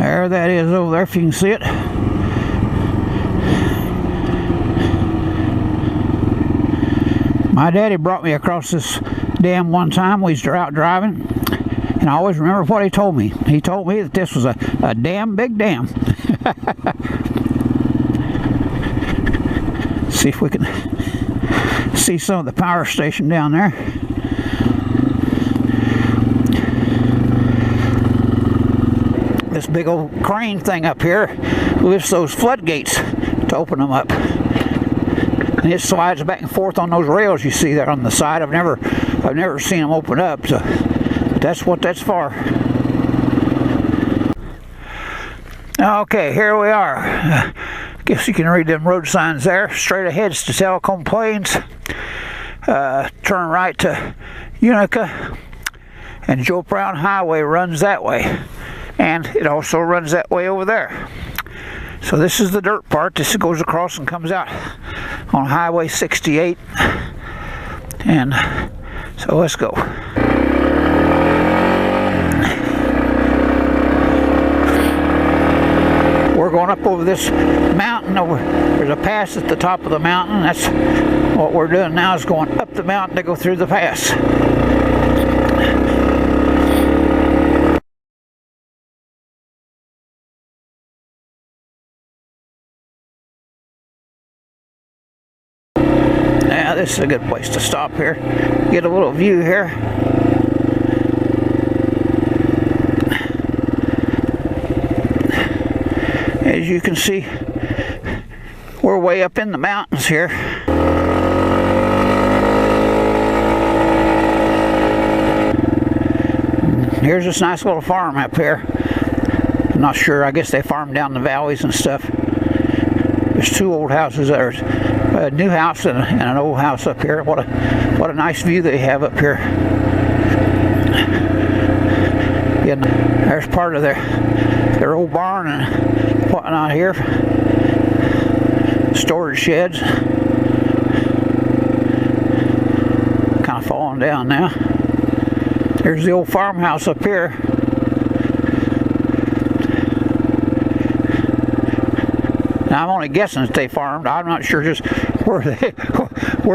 There that is over there, if you can see it. My daddy brought me across this dam one time. We was out driving, and I always remember what he told me. He told me that this was a damn big dam. See if we can see some of the power station down there. This big old crane thing up here lifts those floodgates to open them up. And it slides back and forth on those rails you see there on the side. I've never seen them open up, so that's what that's for. Okay, here we are. Guess you can read them road signs there. Straight ahead's to Telecom Plains. Turn right to Unica, and Joe Brown Highway runs that way, and it also runs that way over there. So this is the dirt part. This goes across and comes out on Highway 68. And so let's go. We're going up over this mountain. There's a pass at the top of the mountain. That's what we're doing now, is going up the mountain to go through the pass. This is a good place to stop here. Get a little view here. As you can see, we're way up in the mountains here. Here's this nice little farm up here. I'm not sure, I guess they farm down the valleys and stuff. There's two old houses there. A new house and an old house up here. What a nice view they have up here. Yeah, there's part of their old barn and whatnot here. Storage sheds. Kind of falling down now. There's the old farmhouse up here. Now, I'm only guessing that they farmed. I'm not sure just where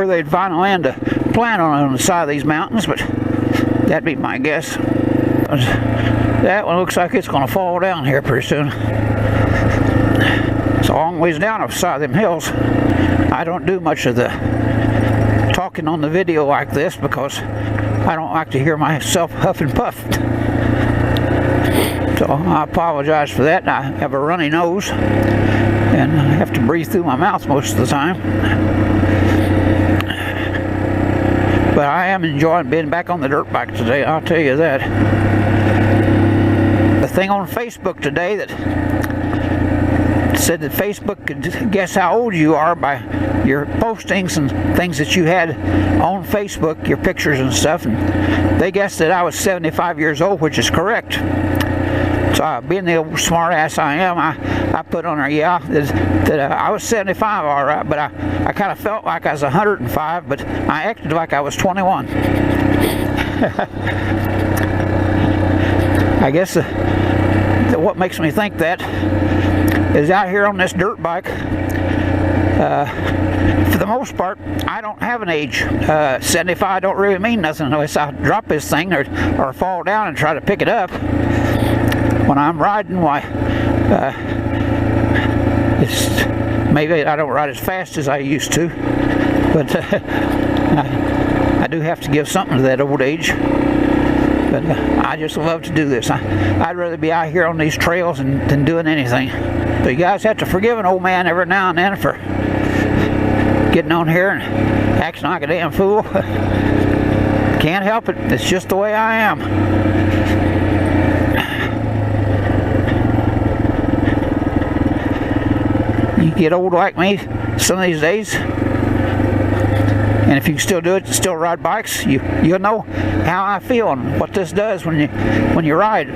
they'd find land to plant on the side of these mountains, but that'd be my guess. That one looks like it's going to fall down here pretty soon. It's a long ways down the side of them hills. I don't do much of the talking on the video like this because I don't like to hear myself huff and puff. So I apologize for that. I have a runny nose and I have to breathe through my mouth most of the time. But I am enjoying being back on the dirt bike today, I'll tell you that. The thing on Facebook today that said that Facebook could guess how old you are by your postings and things that you had on Facebook, your pictures and stuff, and they guessed that I was 75 years old, which is correct. So being the old smart ass I am, I put on there, yeah, that I was 75 all right, but I kind of felt like I was 105, but I acted like I was 21. I guess what makes me think that is out here on this dirt bike, for the most part, I don't have an age. 75 don't really mean nothing unless I drop this thing or fall down and try to pick it up. When I'm riding, why, maybe I don't ride as fast as I used to, but I do have to give something to that old age. But I just love to do this. I'd rather be out here on these trails than doing anything. So you guys have to forgive an old man every now and then for getting on here and acting like a damn fool. Can't help it. It's just the way I am. You get old like me some of these days, and if you can still do it, still ride bikes, you'll know how I feel and what this does when you ride.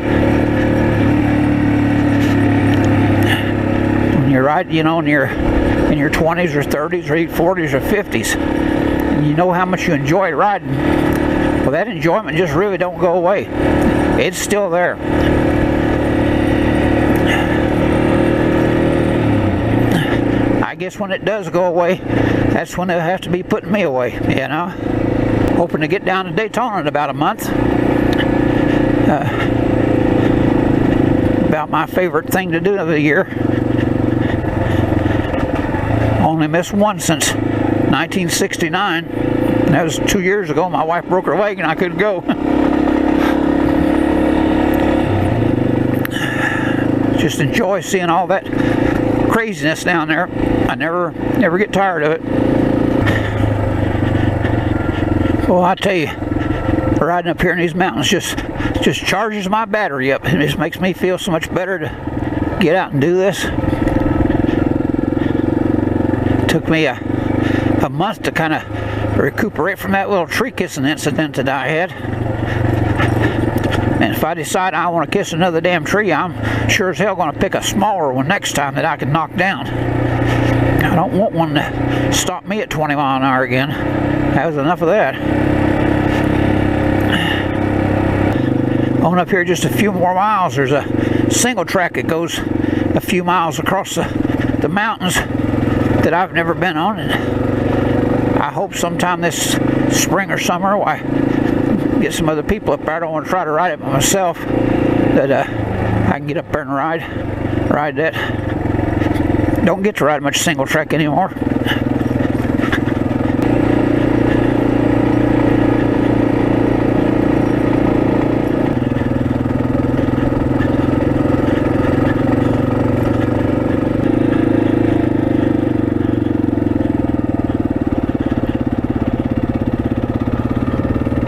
When you ride, you know, in your 20s or 30s or 40s or 50s, and you know how much you enjoy riding. Well, that enjoyment just really don't go away. It's still there. I guess when it does go away, that's when they'll have to be putting me away, you know. Hoping to get down to Daytona in about a month. About my favorite thing to do of the year. Only missed one since 1969. That was 2 years ago. My wife broke her leg and I couldn't go. Just enjoy seeing all that craziness down there. I never get tired of it. Well, I tell you, riding up here in these mountains just charges my battery up. It just makes me feel so much better to get out and do this. It took me a month to kind of recuperate from that little tree kissing incident that I had. And if I decide I want to kiss another damn tree, I'm sure as hell going to pick a smaller one next time that I can knock down. I don't want one to stop me at 20 miles an hour again. That was enough of that. On up here just a few more miles, there's a single track that goes a few miles across the mountains that I've never been on. And I hope sometime this spring or summer I get some other people up there. I don't want to try to ride it by myself, that I can get up there and ride that. Don't get to ride much single track anymore.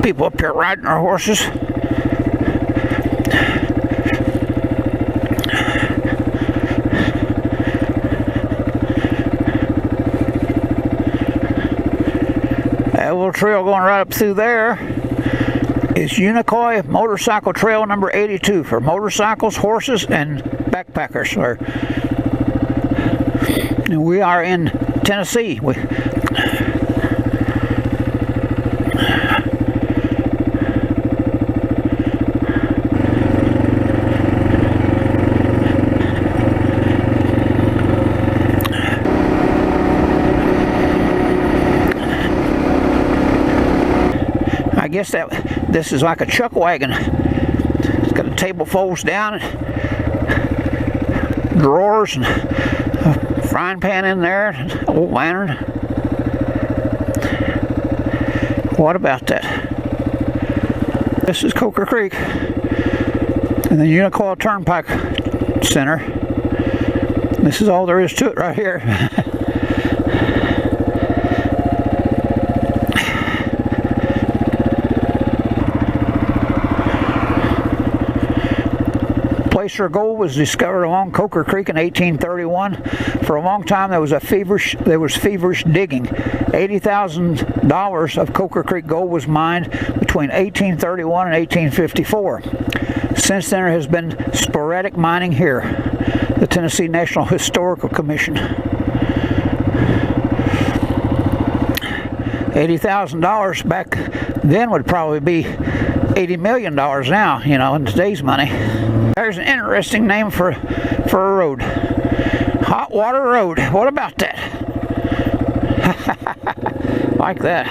People up here riding our horses. That little trail going right up through there is Unicoi Motorcycle Trail number 82 for motorcycles, horses, and backpackers. And we are in Tennessee. I guess this is like a chuck wagon. It's got a table folds down, drawers, and a frying pan in there, an old lantern. What about that? This is Coker Creek and the Unicoi Turnpike Center. This is all there is to it right here. Placer gold was discovered along Coker Creek in 1831. For a long time there was feverish digging. $80,000 of Coker Creek gold was mined between 1831 and 1854. Since then there has been sporadic mining here. The Tennessee National Historical Commission. $80,000 back then would probably be $80 million now, you know, in today's money. There's an interesting name for a road. Hot Water Road. What about that? Like that.